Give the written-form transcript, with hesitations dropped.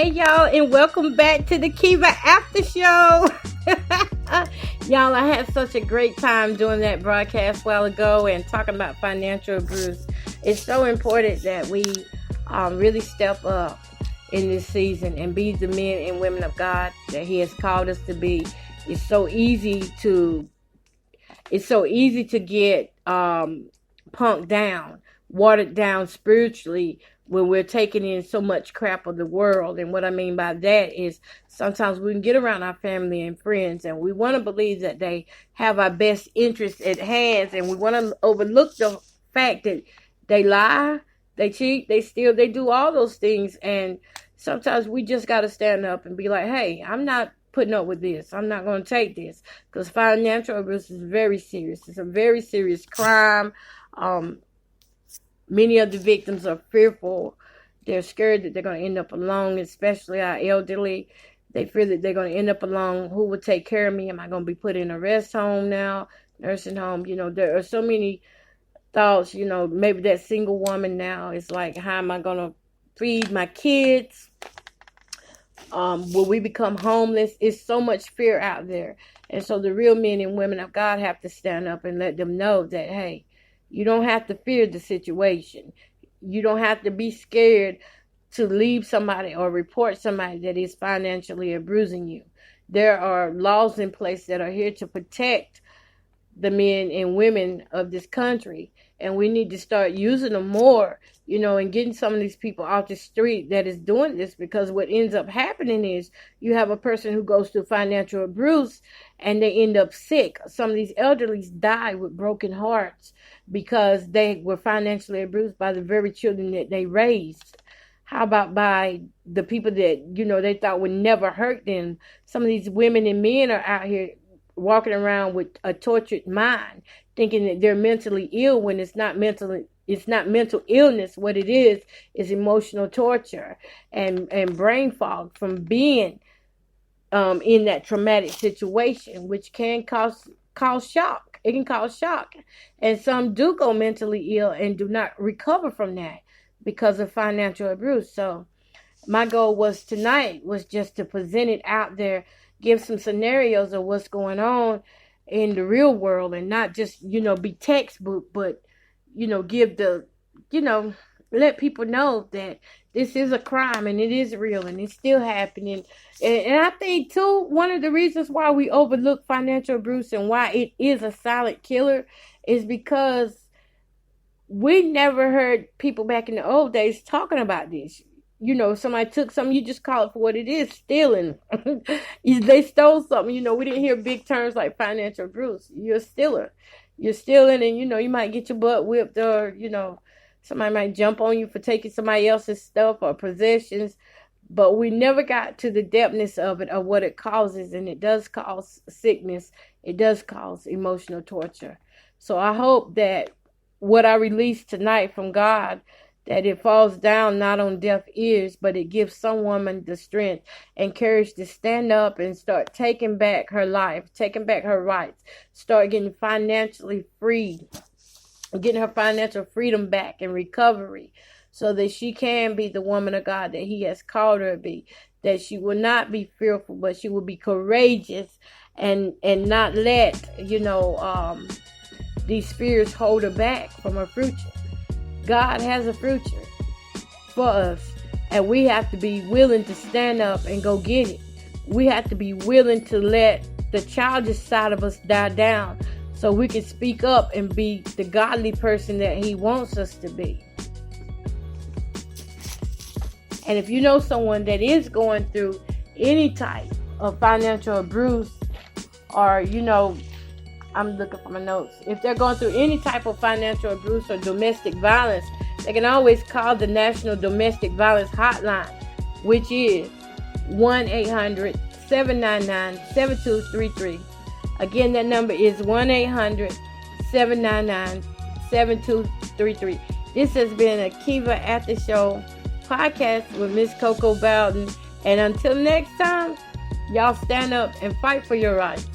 Hey y'all, and welcome back to the Kiva After Show. Y'all, I had such a great time doing that broadcast a while ago and talking about financial abuse. It's so important that we really step up in this season and be the men and women of God that He has called us to be. It's so easy to get punked down, watered down spiritually when we're taking in so much crap of the world. And what I mean by that is sometimes we can get around our family and friends and we want to believe that they have our best interests at hand, and we want to overlook the fact that they lie, they cheat, they steal, they do all those things. And sometimes we just got to stand up and be like, hey, I'm not putting up with this. I'm not going to take this, because financial abuse is very serious. It's a very serious crime. Many of the victims are fearful. They're scared that they're going to end up alone, especially our elderly. They fear that they're going to end up alone. Who will take care of me? Am I going to be put in a rest home now, nursing home? You know, there are so many thoughts. You know, maybe that single woman now is like, how am I going to feed my kids? Will we become homeless? It's so much fear out there. And so the real men and women of God have to stand up and let them know that, hey, you don't have to fear the situation. You don't have to be scared to leave somebody or report somebody that is financially abusing you. There are laws in place that are here to protect the men and women of this country, and we need to start using them more, you know, and getting some of these people off the street that is doing this. Because what ends up happening is you have a person who goes through financial abuse and they end up sick. Some of these elderly die with broken hearts because they were financially abused by the very children that they raised. How about by the people that, you know, they thought would never hurt them? Some of these women and men are out here walking around with a tortured mind, thinking that they're mentally ill when it's not mental illness. What it is emotional torture and brain fog from being in that traumatic situation, which can cause shock. It can cause shock. And some do go mentally ill and do not recover from that because of financial abuse. So my goal was tonight was just to present it out there, give some scenarios of what's going on in the real world, and not just, you know, be textbook, but, you know, give the, you know, let people know that this is a crime and it is real and it's still happening. And I think, too, one of the reasons why we overlook financial abuse and why it is a silent killer is because we never heard people back in the old days talking about this. You know, somebody took something, you just call it for what it is, stealing. They stole something. You know, we didn't hear big terms like financial abuse. You're a stealer. You're stealing, and, you know, you might get your butt whipped, or, you know, somebody might jump on you for taking somebody else's stuff or possessions. But we never got to the depthness of it, of what it causes. And it does cause sickness. It does cause emotional torture. So I hope that what I released tonight from God, that it falls down not on deaf ears, but it gives some woman the strength and courage to stand up and start taking back her life, taking back her rights, start getting financially free, getting her financial freedom back and recovery, so that she can be the woman of God that He has called her to be, that she will not be fearful, but she will be courageous and not let, you know, these fears hold her back from her future. God has a future for us, and we have to be willing to stand up and go get it. We have to be willing to let the childish side of us die down so we can speak up and be the godly person that He wants us to be. And if you know someone that is going through any type of financial abuse, or, you know, I'm looking for my notes. If they're going through any type of financial abuse or domestic violence, they can always call the National Domestic Violence Hotline, which is 1-800-799-7233. Again, that number is 1-800-799-7233. This has been a Kiva After Show podcast with Miss Coco Bowden. And until next time, y'all stand up and fight for your rights.